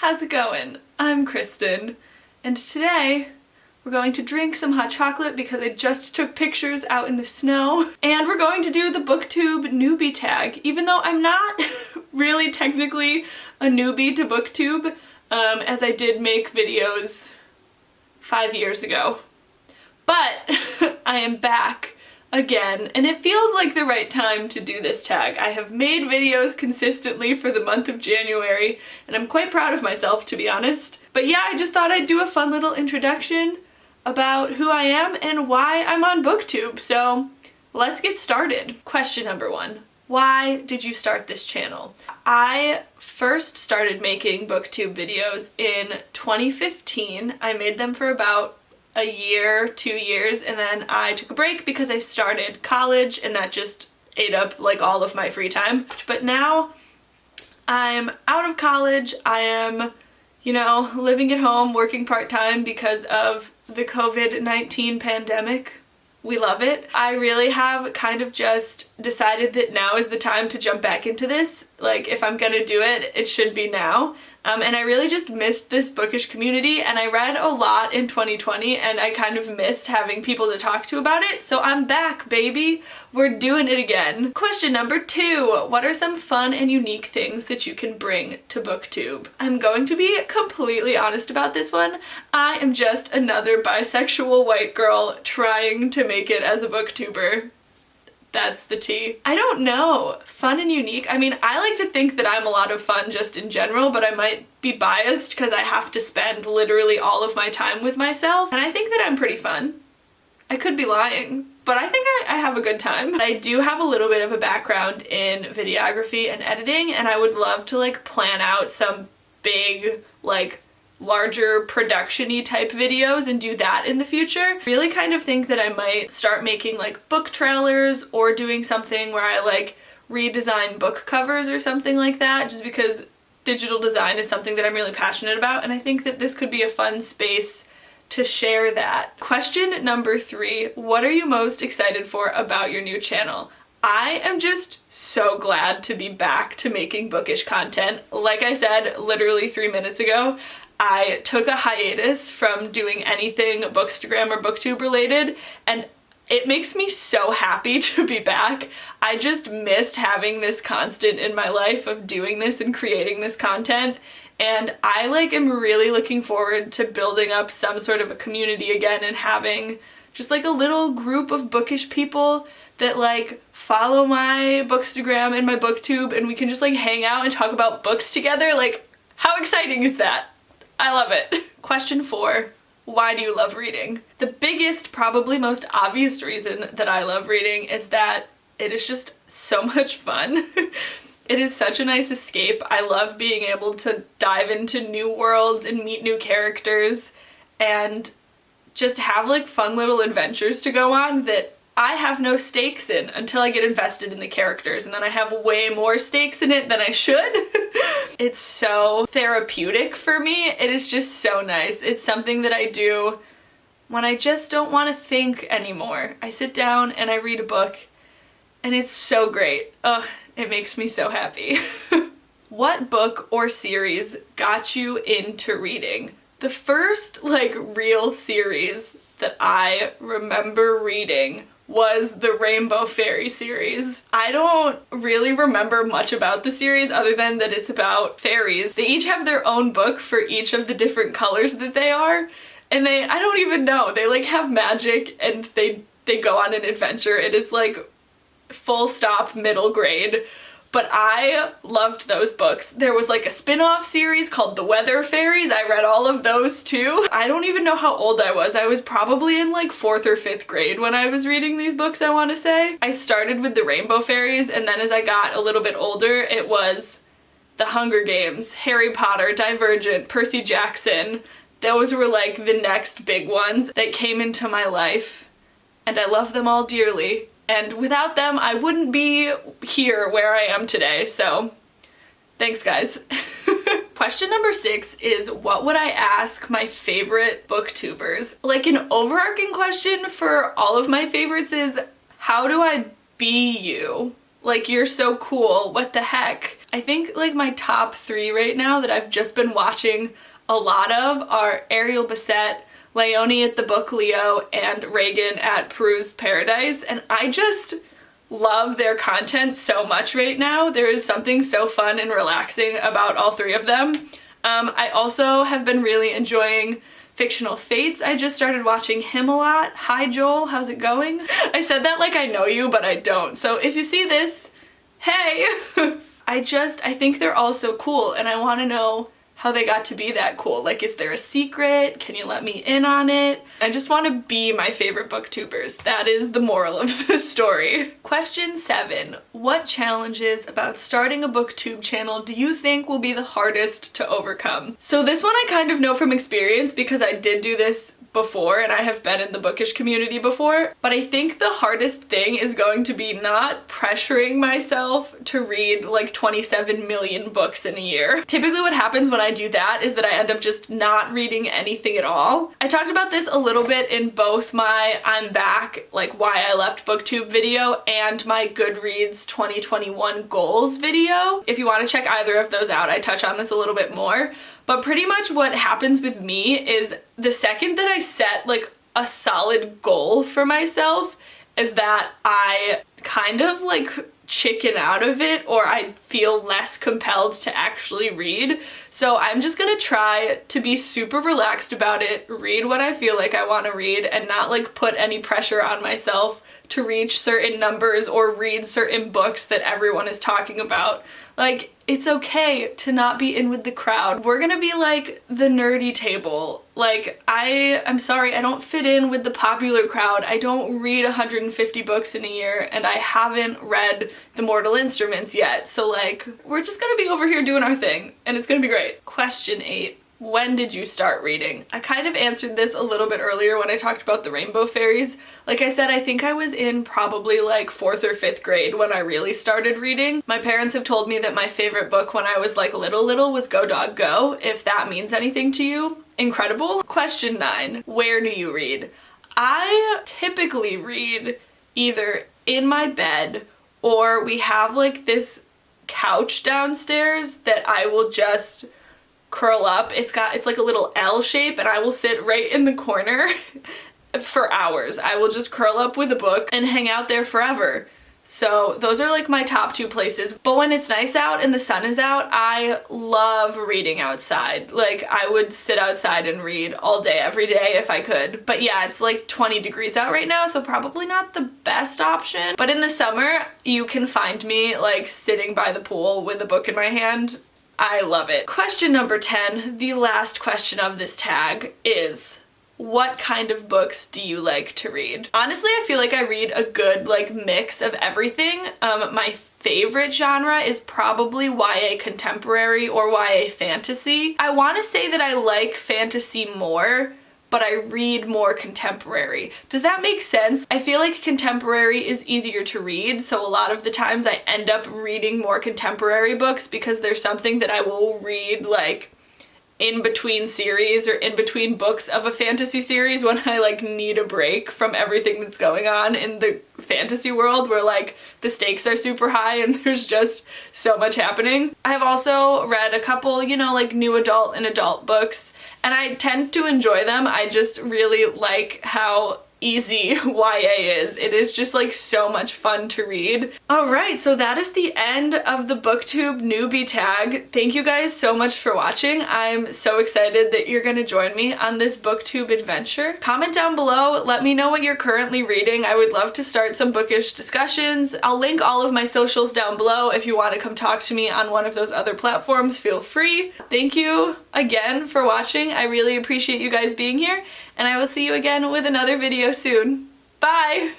how's it going? I'm Kristen, and today we're going to drink some hot chocolate because I just took pictures out in the snow, and we're going to do the Booktube Newbie Tag, even though I'm not really technically a newbie to Booktube, as I did make videos 5 years ago. But I am back again, and it feels like the right time to do this tag. I have made videos consistently for the month of January, and I'm quite proud of myself, to be honest. But yeah, I just thought I'd do a fun little introduction about who I am and why I'm on Booktube. So let's get started. Question number 1. Why did you start this channel? I first started making Booktube videos in 2015. I made them for about a year, 2 years, and then I took a break because I started college and that just ate up like all of my free time. But now I'm out of college. I am, living at home, working part-time because of the COVID-19 pandemic. We love it. I really have kind of just decided that now is the time to jump back into this. Like, if I'm gonna do it, it should be now. And I really just missed this bookish community, and I read a lot in 2020 and I kind of missed having people to talk to about it, so I'm back, baby. We're doing it again. Question number 2. What are some fun and unique things that you can bring to Booktube? I'm going to be completely honest about this one. I am just another bisexual white girl trying to make it as a booktuber. That's the tea. I don't know. Fun and unique. I mean, I like to think that I'm a lot of fun just in general, but I might be biased because I have to spend literally all of my time with myself. And I think that I'm pretty fun. I could be lying, but I think I have a good time. I do have a little bit of a background in videography and editing, and I would love to plan out some big, larger production-y type videos and do that in the future. Really kind of think that I might start making book trailers or doing something where I redesign book covers or something like that, just because digital design is something that I'm really passionate about, and I think that this could be a fun space to share that. Question number 3. What are you most excited for about your new channel? I am just so glad to be back to making bookish content. Like I said literally 3 minutes ago, I took a hiatus from doing anything Bookstagram or Booktube related, and it makes me so happy to be back. I just missed having this constant in my life of doing this and creating this content, and I am really looking forward to building up some sort of a community again and having just a little group of bookish people that follow my Bookstagram and my Booktube, and we can just hang out and talk about books together. How exciting is that? I love it. Question 4. Why do you love reading? The biggest, probably most obvious reason that I love reading is that it is just so much fun. It is such a nice escape. I love being able to dive into new worlds and meet new characters and just have fun little adventures to go on that I have no stakes in until I get invested in the characters, and then I have way more stakes in it than I should. It's so therapeutic for me. It is just so nice. It's something that I do when I just don't want to think anymore. I sit down and I read a book, and it's so great. Ugh, it makes me so happy. What book or series got you into reading? The first real series that I remember reading was the Rainbow Fairy series. I don't really remember much about the series other than that it's about fairies. They each have their own book for each of the different colors that they are, and I don't even know, they have magic and they go on an adventure. It is full stop middle grade. But I loved those books. There was a spin-off series called The Weather Fairies. I read all of those too. I don't even know how old I was. I was probably in 4th or 5th grade when I was reading these books, I want to say. I started with The Rainbow Fairies, and then as I got a little bit older, it was The Hunger Games, Harry Potter, Divergent, Percy Jackson. Those were the next big ones that came into my life, and I love them all dearly. And without them, I wouldn't be here where I am today, so thanks guys. Question number 6 is, what would I ask my favorite booktubers? An overarching question for all of my favorites is, how do I be you? Like, you're so cool. What the heck? I think like my top 3 right now that I've just been watching a lot of are Ariel Bissett, Leonie at the Book Leo, and Reagan at Perused Paradise, and I just love their content so much right now. There is something so fun and relaxing about all 3 of them. I also have been really enjoying Fictional Fates. I just started watching him a lot. Hi Joel, how's it going? I said that like I know you, but I don't. So if you see this, hey! I think they're all so cool, and I want to know how they got to be that cool. Like, is there a secret? Can you let me in on it? I just want to be my favorite booktubers. That is the moral of the story. Question 7. What challenges about starting a booktube channel do you think will be the hardest to overcome? So this one I kind of know from experience because I did do this before and I have been in the bookish community before, but I think the hardest thing is going to be not pressuring myself to read like 27 million books in a year. Typically what happens when I do that is that I end up just not reading anything at all. I talked about this a little bit in both my I'm back, like why I left booktube video, and my Goodreads 2021 goals video. If you want to check either of those out, I touch on this a little bit more. But pretty much what happens with me is the second that I set like a solid goal for myself is that I kind of like chicken out of it, or I feel less compelled to actually read. So I'm just gonna try to be super relaxed about it, read what I feel like I want to read, and not like put any pressure on myself to reach certain numbers or read certain books that everyone is talking about. Like, it's okay to not be in with the crowd. We're gonna be like the nerdy table. Like, I'm sorry, I don't fit in with the popular crowd. I don't read 150 books in a year, and I haven't read The Mortal Instruments yet. So like, we're just gonna be over here doing our thing, and it's gonna be great. Question 8. When did you start reading? I kind of answered this a little bit earlier when I talked about the Rainbow Fairies. Like I said, I think I was in probably like 4th or 5th grade when I really started reading. My parents have told me that my favorite book when I was like little was Go Dog Go, if that means anything to you. Incredible. Question 9. Where do you read? I typically read either in my bed, or we have like this couch downstairs that I will just curl up. It's like a little L shape, and I will sit right in the corner for hours. I will just curl up with a book and hang out there forever. So those are like my top 2 places. But when it's nice out and the sun is out, I love reading outside. Like, I would sit outside and read all day, every day if I could. But yeah, it's like 20 degrees out right now, so probably not the best option. But in the summer, you can find me like sitting by the pool with a book in my hand. I love it. Question number 10, the last question of this tag, is what kind of books do you like to read? Honestly, I feel like I read a good like mix of everything. My favorite genre is probably YA contemporary or YA fantasy. I want to say that I like fantasy more, but I read more contemporary. Does that make sense? I feel like contemporary is easier to read, so a lot of the times I end up reading more contemporary books because there's something that I will read like in between series or in between books of a fantasy series when I like need a break from everything that's going on in the fantasy world, where like the stakes are super high and there's just so much happening. I've also read a couple, you know, like new adult and adult books, and I tend to enjoy them. I just really like how easy YA is. It is just like so much fun to read. Alright, so that is the end of the Booktube Newbie Tag. Thank you guys so much for watching. I'm so excited that you're gonna join me on this Booktube adventure. Comment down below, let me know what you're currently reading. I would love to start some bookish discussions. I'll link all of my socials down below. If you want to come talk to me on one of those other platforms, feel free. Thank you again for watching. I really appreciate you guys being here, and I will see you again with another video soon. Bye!